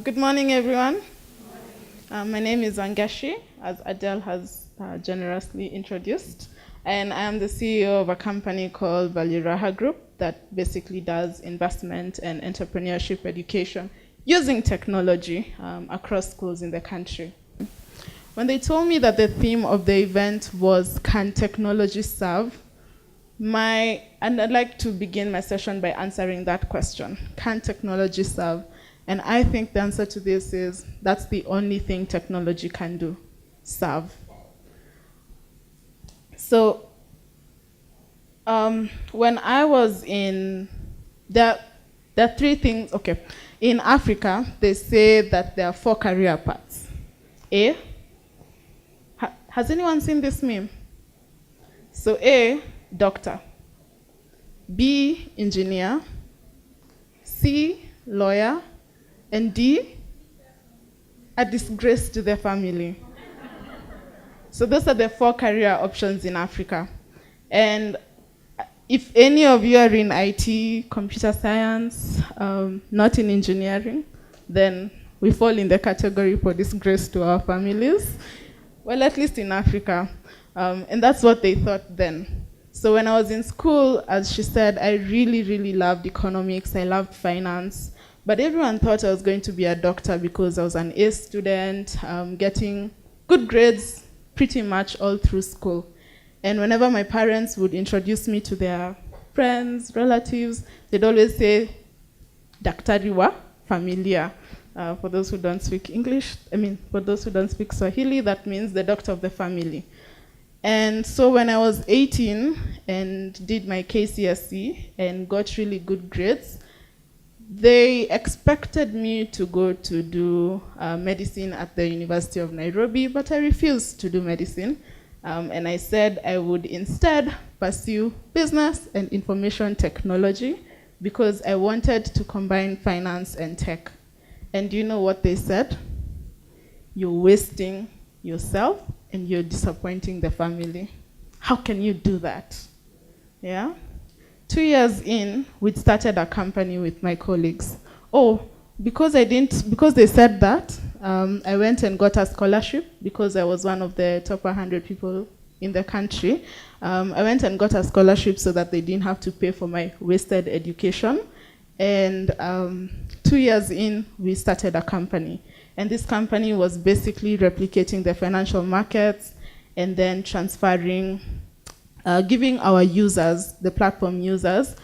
Good morning, everyone. My name is Wangechi, as Adele has generously introduced, and I am the CEO of a company called Valuraha Group that basically does investment and entrepreneurship education using technology across schools in the country. When they told me that the theme of the event was "Can Technology Serve?" and I'd like to begin my session by answering that question. Can technology serve? And I think the answer to this is that's the only thing technology can do, serve. So when I was there are three things, okay. In Africa, they say that there are 4 career paths. Has anyone seen this meme? So A, doctor. B, engineer. C, lawyer. And D, a disgrace to their family. So those are the 4 career options in Africa. And if any of you are in IT, computer science, not in engineering, then we fall in the category for disgrace to our families. Well, at least in Africa. And that's what they thought then. So when I was in school, as she said, I really, really loved economics. I loved finance. But everyone thought I was going to be a doctor because I was an A student, getting good grades pretty much all through school. And whenever my parents would introduce me to their friends, relatives, they'd always say, Daktari wa familia. For those who don't speak English, for those who don't speak Swahili, that means the doctor of the family. And so when I was 18 and did my KCSE and got really good grades, they expected me to go to do medicine at the University of Nairobi, but I refused to do medicine. And I said I would instead pursue business and information technology because I wanted to combine finance and tech. And do you know what they said? You're wasting yourself and you're disappointing the family. How can you do that? Yeah? 2 years in, we started a company with my colleagues. Because they said that, I went and got a scholarship because I was one of the top 100 people in the country. I went and got a scholarship so that they didn't have to pay for my wasted education. And 2 years in, we started a company. And this company was basically replicating the financial markets and then transferring giving our users, the platform users,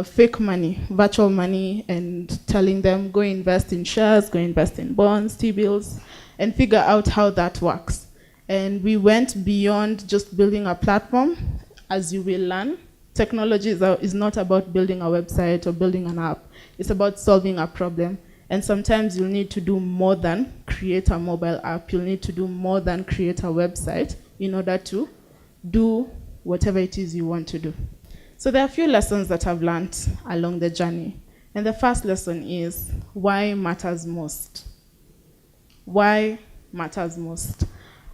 fake money, virtual money, and telling them, go invest in shares, go invest in bonds, T-bills, and figure out how that works. And we went beyond just building a platform. As you will learn, technology is not about building a website or building an app. It's about solving a problem. And sometimes you'll need to do more than create a mobile app. You'll need to do more than create a website in order to do whatever it is you want to do. So there are a few lessons that I've learned along the journey. And the first lesson is why matters most. Why matters most.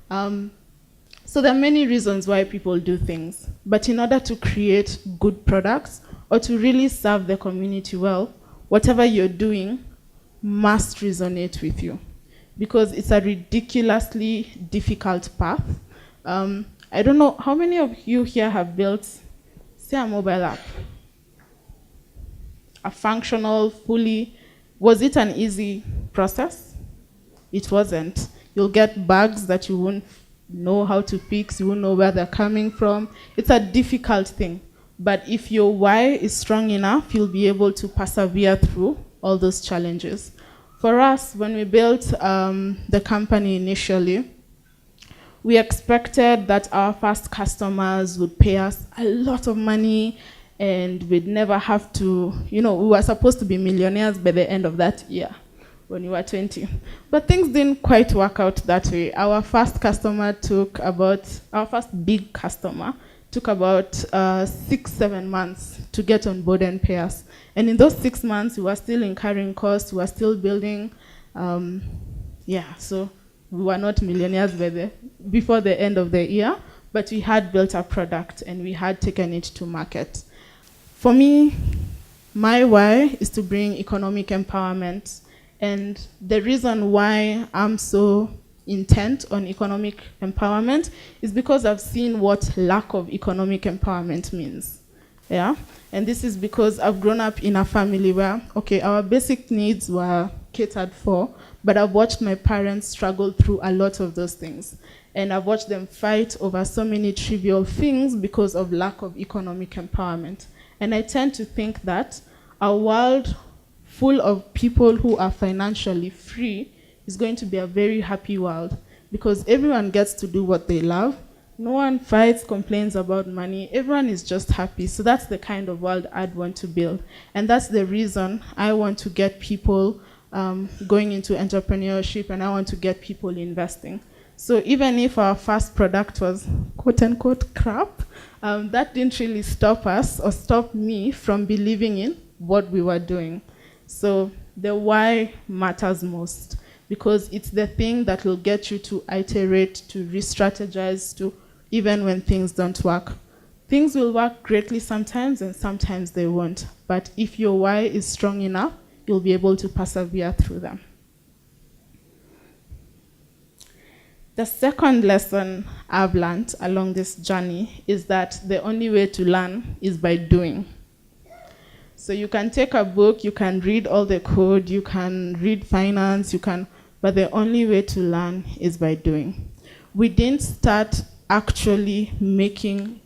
So there are many reasons why people do things. But in order to create good products or to really serve the community well, whatever you're doing must resonate with you. Because it's a ridiculously difficult path. I don't know, how many of you here have built, say, a mobile app? A functional, was it an easy process? It wasn't. You'll get bugs that you won't know how to fix, you won't know where they're coming from. It's a difficult thing. But if your why is strong enough, you'll be able to persevere through all those challenges. For us, when we built the company initially, we expected that our first customers would pay us a lot of money and we'd never have to, we were supposed to be millionaires by the end of that year when we were 20. But things didn't quite work out that way. Our first big customer took about 6-7 months to get on board and pay us. And in those 6 months, we were still incurring costs, we were still building. So we were not millionaires before the end of the year, but we had built a product and we had taken it to market. For me, my why is to bring economic empowerment And the reason why I'm so intent on economic empowerment is because I've seen what lack of economic empowerment means. Yeah, and this is because I've grown up in a family where, okay, our basic needs were catered for, but I've watched my parents struggle through a lot of those things. And I've watched them fight over so many trivial things because of lack of economic empowerment. And I tend to think that a world full of people who are financially free is going to be a very happy world, because everyone gets to do what they love. No one fights, complains about money. Everyone is just happy. So that's the kind of world I'd want to build. And that's the reason I want to get people going into entrepreneurship, and I want to get people investing. So even if our first product was quote unquote crap, that didn't really stop us or stop me from believing in what we were doing. So the why matters most, because it's the thing that will get you to iterate, to re-strategize, to even when things don't work. Things will work greatly sometimes, and sometimes they won't. But if your why is strong enough, you'll be able to persevere through them. The second lesson I've learned along this journey is that the only way to learn is by doing. So you can take a book, you can read all the code, you can read finance, but the only way to learn is by doing. We didn't start actually making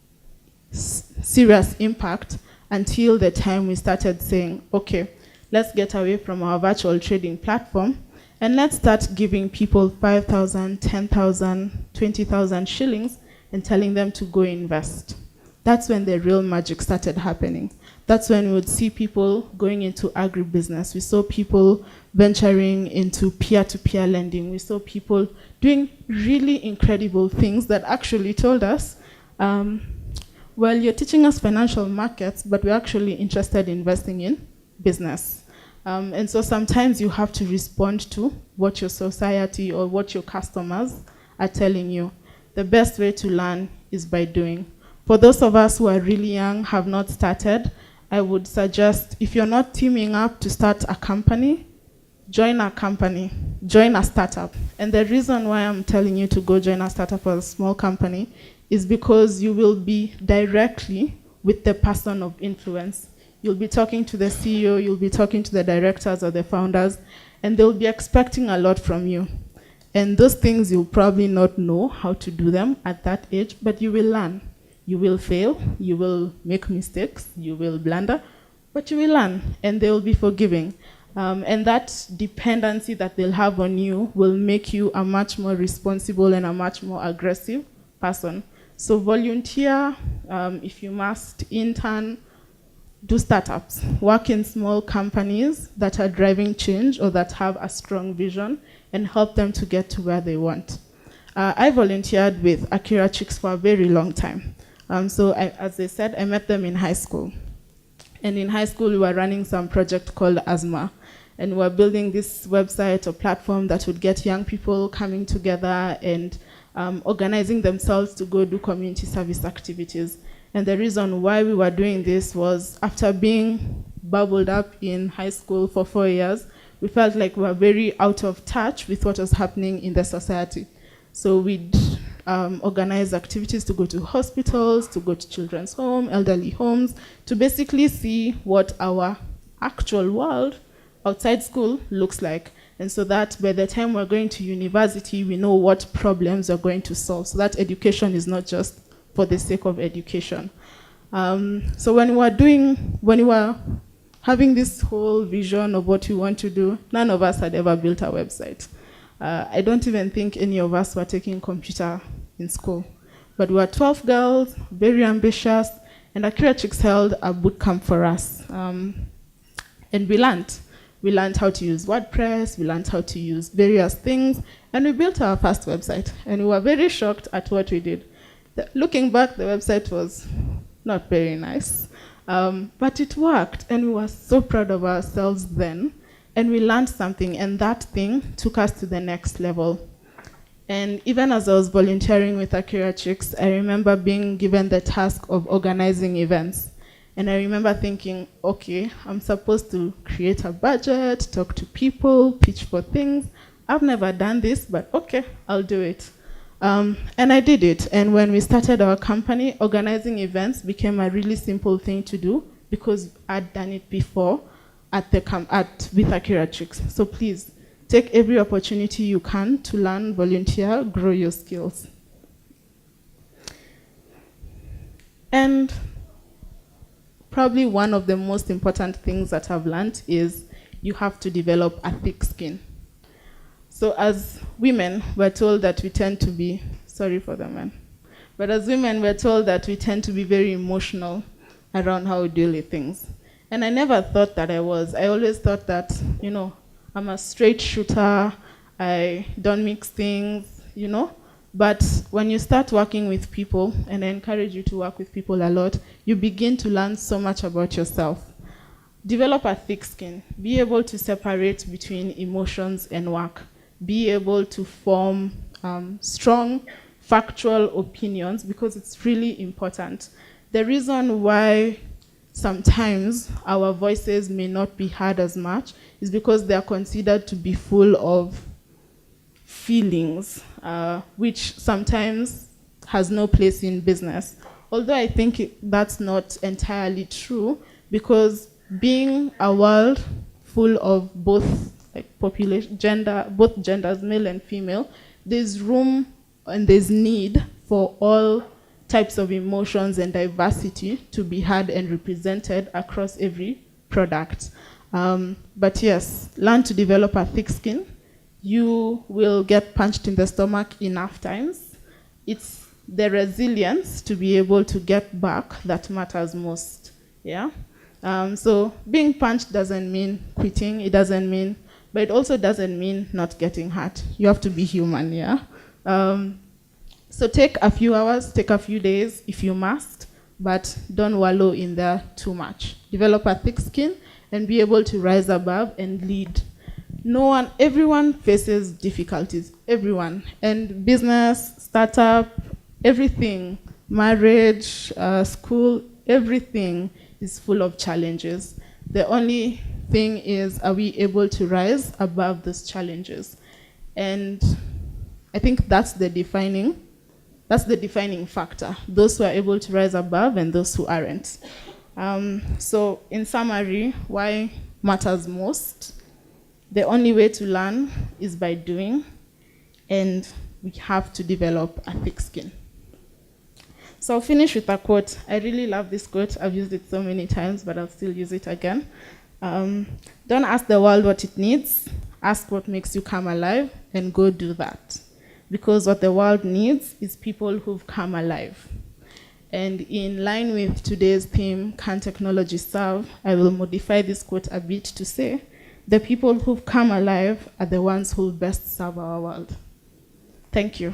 serious impact until the time we started saying, okay, let's get away from our virtual trading platform and let's start giving people 5,000, 10,000, 20,000 shillings and telling them to go invest. That's when the real magic started happening. That's when we would see people going into agribusiness. We saw people venturing into peer-to-peer lending. We saw people doing really incredible things that actually told us, well, you're teaching us financial markets, but we're actually interested in investing in business. And so sometimes you have to respond to what your society or what your customers are telling you. The best way to learn is by doing. For those of us who are really young, have not started, I would suggest, if you're not teaming up to start a company, join a company, join a startup. And the reason why I'm telling you to go join a startup or a small company is because you will be directly with the person of influence. You'll be talking to the CEO, you'll be talking to the directors or the founders, and they'll be expecting a lot from you. And those things you'll probably not know how to do them at that age, but you will learn. You will fail, you will make mistakes, you will blunder, but you will learn, and they will be forgiving. And that dependency that they'll have on you will make you a much more responsible and a much more aggressive person. So volunteer, if you must, intern, do startups, work in small companies that are driving change or that have a strong vision, and help them to get to where they want. I volunteered with Akira Chicks for a very long time. As I said, I met them in high school. And in high school, we were running some project called ASMA. And we were building this website or platform that would get young people coming together and organizing themselves to go do community service activities. And the reason why we were doing this was, after being bubbled up in high school for 4 years, we felt like we were very out of touch with what was happening in the society. So we'd organize activities to go to hospitals, to go to children's home, elderly homes, to basically see what our actual world outside school looks like. And so that by the time we're going to university, we know what problems we're going to solve. So that education is not just for the sake of education. So when we were having this whole vision of what we want to do, none of us had ever built a website. I don't even think any of us were taking computer in school. But we were 12 girls, very ambitious, and Akira Chicks held a boot camp for us. And we learned. We learned how to use WordPress, we learned how to use various things, and we built our first website. And we were very shocked at what we did. Looking back, the website was not very nice, but it worked, and we were so proud of ourselves then. And we learned something, and that thing took us to the next level. And even as I was volunteering with Akira Chicks, I remember being given the task of organizing events. And I remember thinking, okay, I'm supposed to create a budget, talk to people, pitch for things. I've never done this, but okay, I'll do it. And I did it. And when we started our company, organizing events became a really simple thing to do because I'd done it before with AWTC16. So please, take every opportunity you can to learn, volunteer, grow your skills. And probably one of the most important things that I've learned is you have to develop a thick skin. So as women, we're told that we tend to be, sorry for the man, but as women, we're told that we tend to be very emotional around how we deal with things. And I never thought that I was. I always thought that, I'm a straight shooter, I don't mix things, But when you start working with people, and I encourage you to work with people a lot, you begin to learn so much about yourself. Develop a thick skin. Be able to separate between emotions and work. Be able to form strong, factual opinions because it's really important. The reason why sometimes our voices may not be heard as much is because they are considered to be full of feelings, which sometimes has no place in business. Although I think that's not entirely true, because being a world full of both both genders, male and female, there's room and there's need for all types of emotions and diversity to be heard and represented across every product. But yes, learn to develop a thick skin. You will get punched in the stomach enough times. It's the resilience to be able to get back that matters most. Yeah. So being punched doesn't mean quitting. But it also doesn't mean not getting hurt. You have to be human. Yeah. So take a few hours, take a few days if you must, but don't wallow in there too much. Develop a thick skin and be able to rise above and lead. Everyone faces difficulties, everyone. And business, startup, everything, marriage, school, everything is full of challenges. The only thing is, are we able to rise above those challenges? And I think that's the defining factor. Those who are able to rise above and those who aren't. So in summary, why matters most? The only way to learn is by doing, and we have to develop a thick skin. So I'll finish with a quote. I really love this quote. I've used it so many times, but I'll still use it again. Don't ask the world what it needs. Ask what makes you come alive, and go do that. Because what the world needs is people who've come alive. And in line with today's theme, Can Technology Serve? I will modify this quote a bit to say, the people who've come alive are the ones who best serve our world. Thank you.